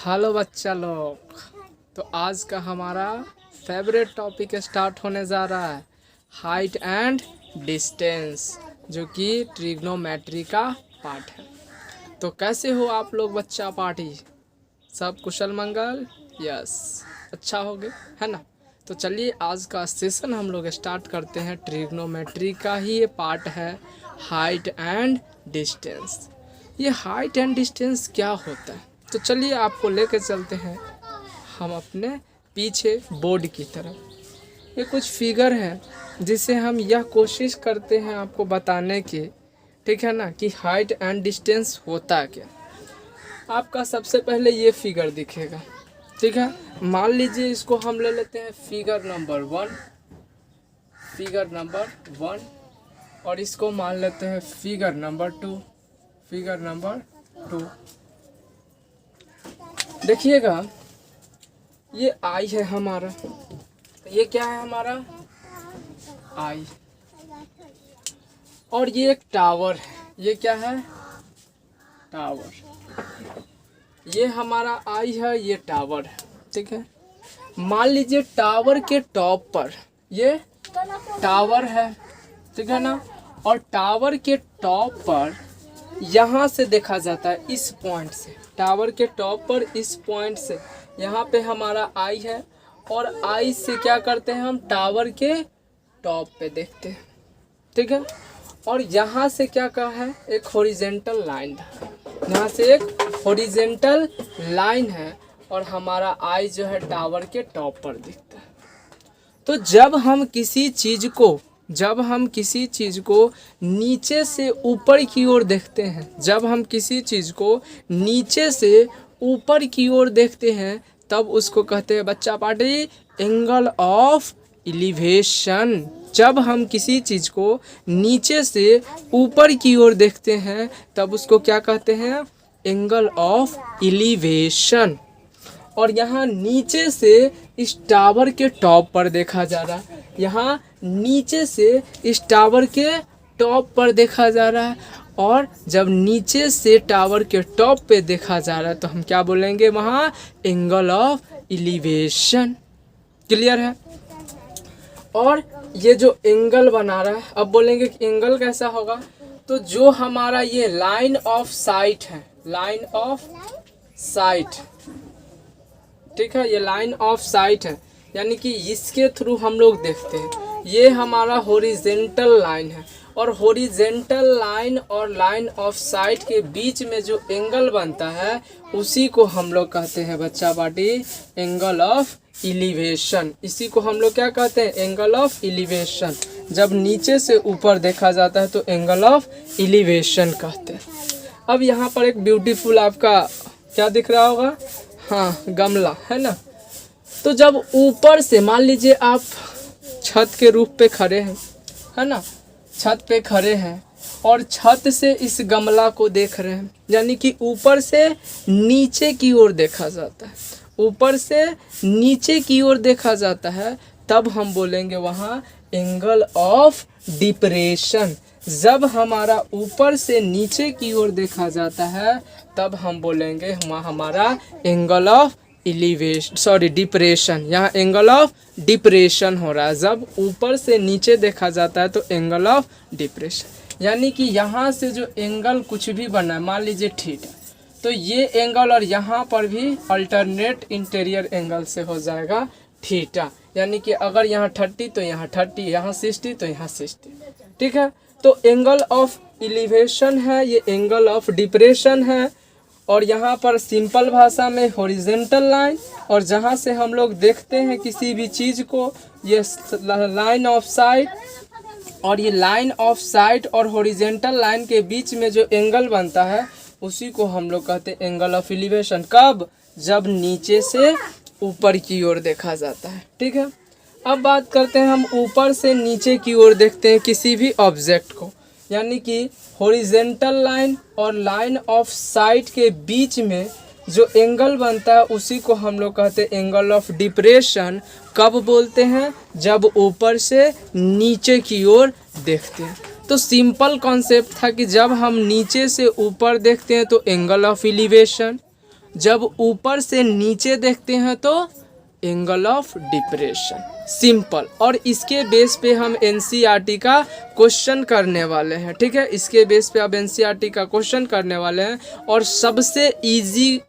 Hello बच्चा लोग। तो आज का हमारा फेवरेट टॉपिक स्टार्ट होने जा रहा है हाइट एंड डिस्टेंस, जो कि ट्रिग्नोमेट्री का पार्ट है। तो कैसे हो आप लोग बच्चा पार्टी? सब कुशल मंगल? यस, अच्छा हो गए है ना। तो चलिए आज का सेशन हम लोग स्टार्ट करते हैं। ट्रिग्नोमेट्री का ही ये पार्ट है हाइट एंड डिस्टेंस। ये हाइट एंड डिस्टेंस क्या होता है, तो चलिए आपको लेकर चलते हैं हम अपने पीछे बोर्ड की तरफ। ये कुछ फिगर है जिसे हम यह कोशिश करते हैं आपको बताने की, ठीक है ना, कि हाइट एंड डिस्टेंस होता क्या। आपका सबसे पहले ये फिगर दिखेगा, ठीक है। मान लीजिए इसको हम ले लेते हैं फिगर नंबर 1, फिगर नंबर 1, और इसको मान लेते हैं फिगर नंबर 2, फिगर नंबर 2। देखिएगा ये आई है हमारा, तो ये क्या है हमारा आई, और ये एक टावर है। ये क्या है? टावर। ये हमारा आई है, ये टावर है, ठीक है। मान लीजिए टावर के टॉप पर ये टावर है, ठीक है ना, और टावर के टॉप पर यहाँ से देखा जाता है, इस पॉइंट से, टावर के टॉप पर इस पॉइंट से यहाँ पे हमारा आई है, और आई से क्या करते हैं हम टावर के टॉप पे देखते हैं, ठीक है। और यहाँ से क्या कहा है, एक हॉरिजेंटल लाइन है, यहाँ से एक हॉरिजेंटल लाइन है, और हमारा आई जो है टावर के टॉप पर दिखता है। तो जब हम किसी चीज़ को नीचे से ऊपर की ओर देखते हैं, जब हम किसी चीज़ को नीचे से ऊपर की ओर देखते हैं, तब उसको कहते हैं बच्चा पार्टी एंगल ऑफ एलिवेशन। जब हम किसी चीज़ को नीचे से ऊपर की ओर देखते हैं, तब उसको क्या कहते हैं? Angle of elevation. और यहाँ नीचे से इस टावर के टॉप पर देखा जा रहा है, यहाँ नीचे से इस टावर के टॉप पर देखा जा रहा है, और जब नीचे से टावर के टॉप पे देखा जा रहा है तो हम क्या बोलेंगे वहाँ? Angle of elevation. क्लियर है? और ये जो एंगल बना रहा है, अब बोलेंगे कि एंगल कैसा होगा, तो जो हमारा ये लाइन ऑफ साइट है, लाइन ऑफ साइट, ठीक है, ये लाइन ऑफ साइट है, यानी कि इसके थ्रू हम लोग देखते हैं। ये हमारा हॉरिजेंटल लाइन है, और हॉरिजेंटल लाइन और लाइन ऑफ साइट के बीच में जो एंगल बनता है उसी को हम लोग कहते हैं बच्चा पार्टी एंगल ऑफ एलिवेशन। इसी को हम लोग क्या कहते हैं? Angle of elevation. जब नीचे से ऊपर देखा जाता है तो एंगल ऑफ एलिवेशन कहते हैं। अब यहाँ पर एक ब्यूटीफुल आपका क्या दिख रहा होगा? हाँ, गमला है ना। तो जब ऊपर से मान लीजिए आप छत के रूफ पे खड़े हैं, है ना, छत पे खड़े हैं और छत से इस गमला को देख रहे हैं, यानी कि ऊपर से नीचे की ओर देखा जाता है, ऊपर से नीचे की ओर देखा जाता है, तब हम बोलेंगे वहाँ एंगल ऑफ डिप्रेशन। जब हमारा ऊपर से नीचे की ओर देखा जाता है तब हम बोलेंगे वहाँ हमारा एंगल ऑफ डिप्रेशन। यहाँ एंगल ऑफ डिप्रेशन हो रहा है। जब ऊपर से नीचे देखा जाता है तो एंगल ऑफ डिप्रेशन, यानी कि यहाँ से जो एंगल कुछ भी बना है, मान लीजिए थीटा, तो ये एंगल और यहाँ पर भी अल्टरनेट इंटीरियर एंगल से हो जाएगा थीटा, यानी कि अगर यहाँ 30 तो यहाँ 30, यहाँ 60 तो यहाँ 60, ठीक है। तो एंगल ऑफ एलिवेशन है, ये एंगल ऑफ डिप्रेशन है, और यहाँ पर सिंपल भाषा में हॉरिजेंटल लाइन, और जहाँ से हम लोग देखते हैं किसी भी चीज़ को, ये लाइन ऑफ साइट, और ये लाइन ऑफ साइट और हॉरिजेंटल लाइन के बीच में जो एंगल बनता है उसी को हम लोग कहते हैं एंगल ऑफ एलिवेशन। कब? जब नीचे से ऊपर की ओर देखा जाता है, ठीक है। अब बात करते हैं हम ऊपर से नीचे की ओर देखते हैं किसी भी ऑब्जेक्ट को, यानी कि हॉरिजेंटल लाइन और लाइन ऑफ साइट के बीच में जो एंगल बनता है उसी को हम लोग कहते हैं एंगल ऑफ डिप्रेशन। कब बोलते हैं? जब ऊपर से नीचे की ओर देखते हैं। तो सिंपल कॉन्सेप्ट था कि जब हम नीचे से ऊपर देखते हैं तो एंगल ऑफ एलिवेशन, जब ऊपर से नीचे देखते हैं तो एंगल ऑफ डिप्रेशन। सिंपल। और इसके बेस पे हम एनसीईआरटी का क्वेश्चन करने वाले हैं, ठीक है। इसके बेस पे अब एनसीईआरटी का क्वेश्चन करने वाले हैं और सबसे इजी